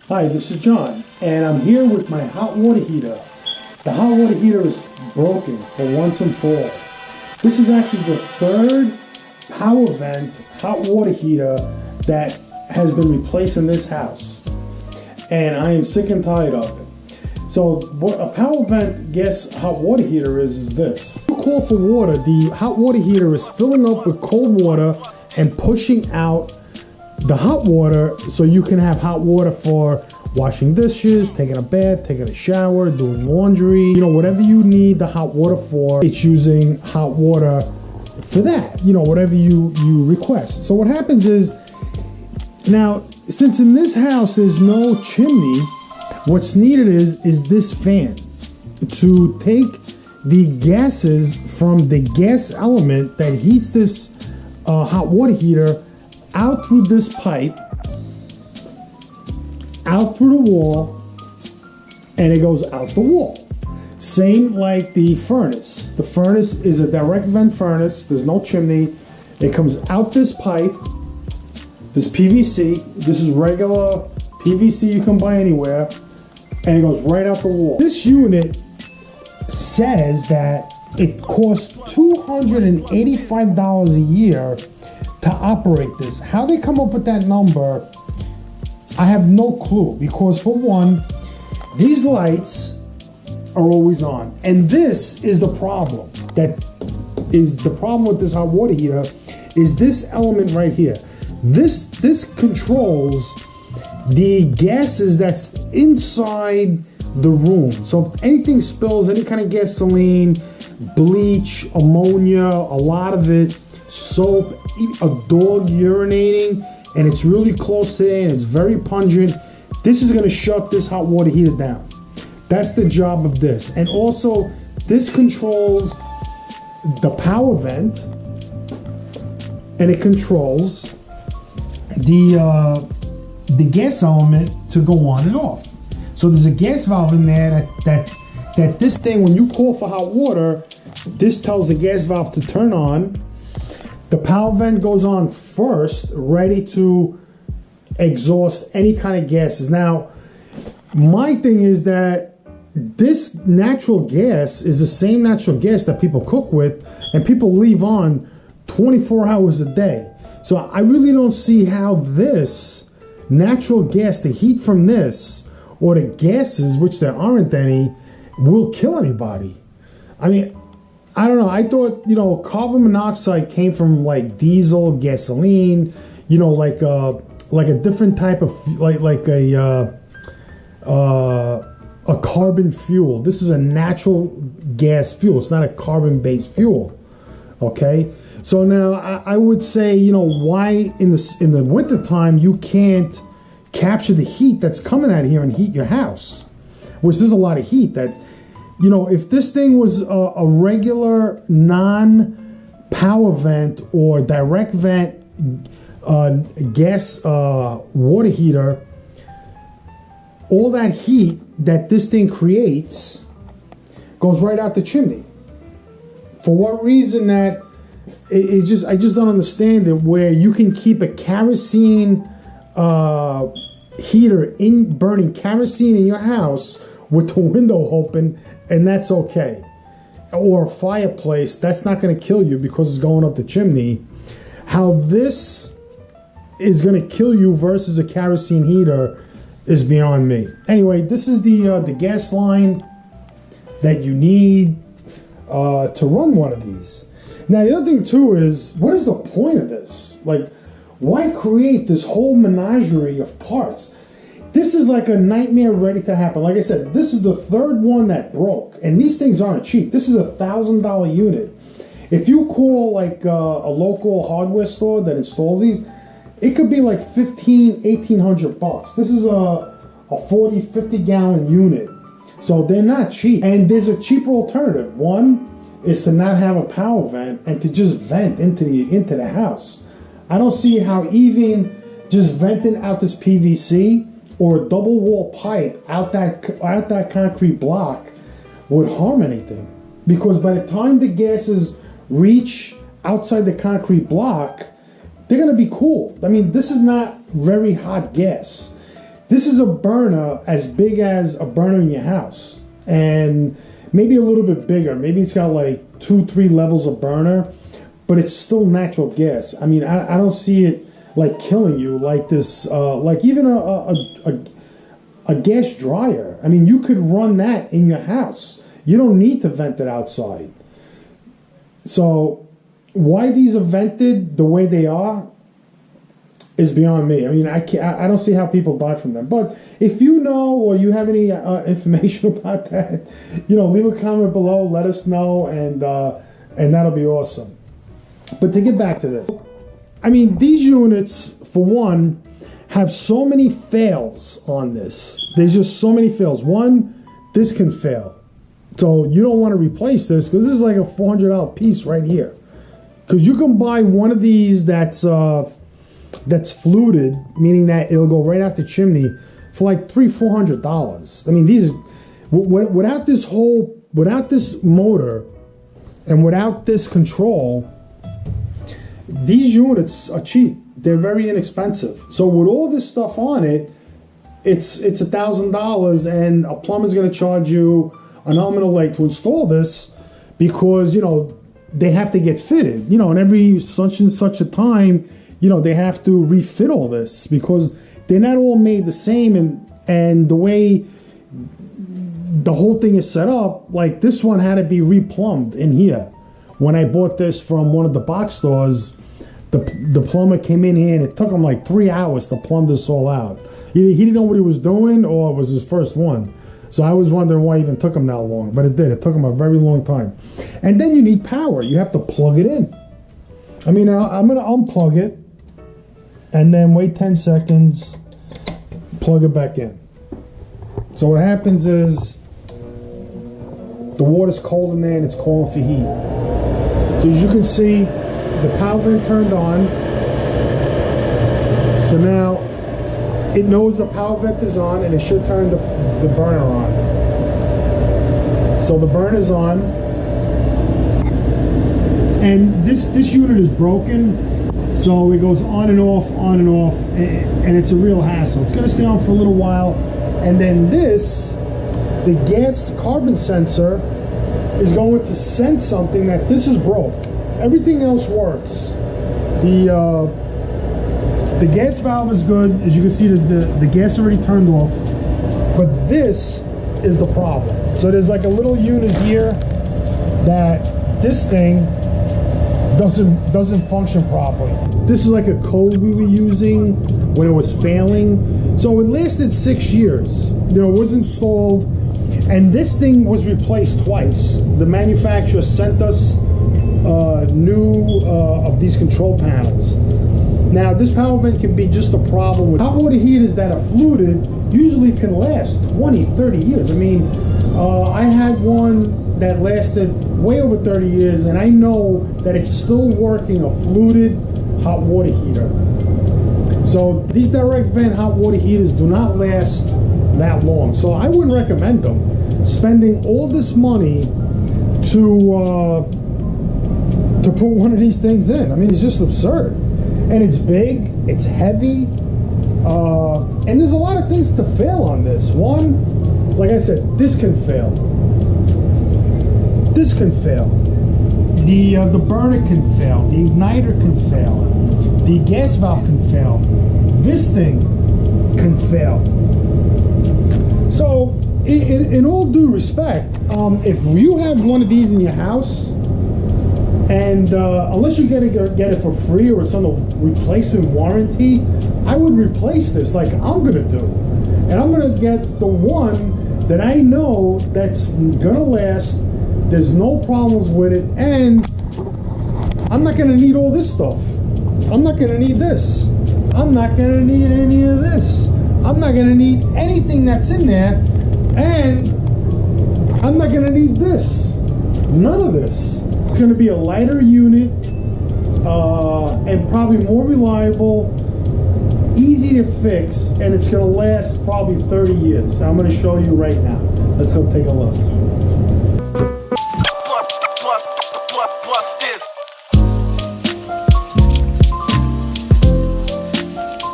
Hi, this is John, and I'm here with my hot water heater. The hot water heater is broken for once and for all. This is actually the third power vent hot water heater that has been replaced in this house, and I am sick and tired of it. So what a power vent gas hot water heater is this. When you call for water, the hot water heater is filling up with cold water and pushing out the hot water so you can have hot water for washing dishes, taking a bath, taking a shower, doing laundry, you know, whatever you need the hot water for, it's using hot water for that, you know, whatever you request. So what happens is, now, since in this house there's no chimney, what's needed is this fan to take the gases from the gas element that heats this hot water heater out through this pipe, out through the wall, and it goes out the wall. Same like the furnace. The furnace is a direct vent furnace. There's no chimney. It comes out this pipe, this PVC. This is regular PVC you can buy anywhere, and it goes right out the wall. This unit says that it costs $285 a year to operate this. How they come up with that number, I have no clue, because for one, these lights are always on, and this is the problem. That is the problem with this hot water heater, is this element right here. This controls the gases that's inside the room. So if anything spills, any kind of gasoline, bleach, ammonia, a lot of it, soap, a dog urinating, and it's really close to there and it's very pungent, this is going to shut this hot water heater down. That's the job of this. And also, this controls the power vent, and it controls the gas element to go on and off. So there's a gas valve in there that this thing, when you call for hot water, this tells the gas valve to turn on. The power vent goes on first, ready to exhaust any kind of gases. Now, my thing is that this natural gas is the same natural gas that people cook with and people leave on 24 hours a day. So I really don't see how this natural gas, the heat from this, or the gases, which there aren't any, will kill anybody. I mean, I don't know. I thought, you know, carbon monoxide came from like diesel, gasoline, you know, like a different type of like a carbon fuel. This is a natural gas fuel. It's not a carbon-based fuel. Okay. So now I would say, you know, why in the wintertime you can't capture the heat that's coming out of here and heat your house, which is a lot of heat that. You know, if this thing was a regular non-power vent or direct vent gas water heater, all that heat that this thing creates goes right out the chimney. For what reason that I just don't understand it, where you can keep a kerosene heater burning kerosene in your house with the window open, and that's okay. Or a fireplace, that's not going to kill you because it's going up the chimney. How this is going to kill you versus a kerosene heater is beyond me. Anyway, this is the gas line that you need to run one of these. Now, the other thing too is, what is the point of this? Like, why create this whole menagerie of parts? This is like a nightmare ready to happen. Like I said, this is the third one that broke, and these things aren't cheap. This is a $1,000 unit. If you call like a local hardware store that installs these, it could be like $1,800 bucks. This is a 40, 50 gallon unit. So they're not cheap. And there's a cheaper alternative. One is to not have a power vent and to just vent into the house. I don't see how even just venting out this PVC or a double wall pipe out that concrete block would harm anything. Because by the time the gases reach outside the concrete block, they're gonna be cool. I mean, this is not very hot gas. This is a burner as big as a burner in your house, and maybe a little bit bigger. Maybe it's got like 2-3 levels of burner, but it's still natural gas. I mean, I don't see it like killing you like this, like even a gas dryer. I mean, you could run that in your house. You don't need to vent it outside. So why these are vented the way they are is beyond me. I mean, I don't see how people die from them. But if you know or you have any information about that, leave a comment below. Let us know, and that'll be awesome. But to get back to this, I mean, these units, for one, have so many fails on this. There's just so many fails. One, this can fail. So you don't want to replace this because this is like a $400 piece right here. Because you can buy one of these that's fluted, meaning that it'll go right out the chimney for like $300-400. I mean, these are without this motor and without this control, these units are cheap. They're very inexpensive. So with all this stuff on it, it's $1,000, and a plumber's going to charge you an arm and a leg to install this because they have to get fitted. And every such and such a time, they have to refit all this because they're not all made the same, and the way the whole thing is set up, like this one had to be replumbed in here. When I bought this from one of the box stores, the plumber came in here and it took him like 3 hours to plumb this all out. He didn't know what he was doing, or it was his first one. So I was wondering why it even took him that long, but it did. It took him a very long time. And then you need power. You have to plug it in. I mean, I'm going to unplug it and then wait 10 seconds, plug it back in. So what happens is the water's cold in there and it's calling for heat. So as you can see, the power vent turned on. So now it knows the power vent is on, and it should turn the burner on. So the burner's on, and this unit is broken, so it goes on and off, and it's a real hassle. It's going to stay on for a little while, and then the gas carbon sensor is going to sense something that this is broke. Everything else works. The gas valve is good. As you can see, the gas already turned off. But this is the problem. So there's like a little unit here that this thing doesn't function properly. This is like a code we were using when it was failing. So it lasted 6 years. It was installed, and this thing was replaced twice. The manufacturer sent us new of these control panels. Now, this power vent can be just a problem with hot water heaters that are fluted. Usually can last 20-30 years. I mean, I had one that lasted way over 30 years, and I know that it's still working, a fluted hot water heater. So these direct vent hot water heaters do not last that long. So I wouldn't recommend them. Spending all this money to put one of these things in. I mean, it's just absurd. And it's big, it's heavy, and there's a lot of things to fail on this. One, like I said, this can fail. This can fail. The burner can fail. The igniter can fail. The gas valve can fail. This thing can fail. So, in all due respect, if you have one of these in your house, and unless you get it for free or it's on the replacement warranty, I would replace this like I'm going to do. And I'm going to get the one that I know that's going to last, there's no problems with it, and I'm not going to need all this stuff. I'm not going to need this. I'm not going to need any of this. I'm not going to need anything that's in there, and I'm not going to need this. None of this. It's going to be a lighter unit and probably more reliable, easy to fix, and it's going to last probably 30 years. Now I'm going to show you right now. Let's go take a look.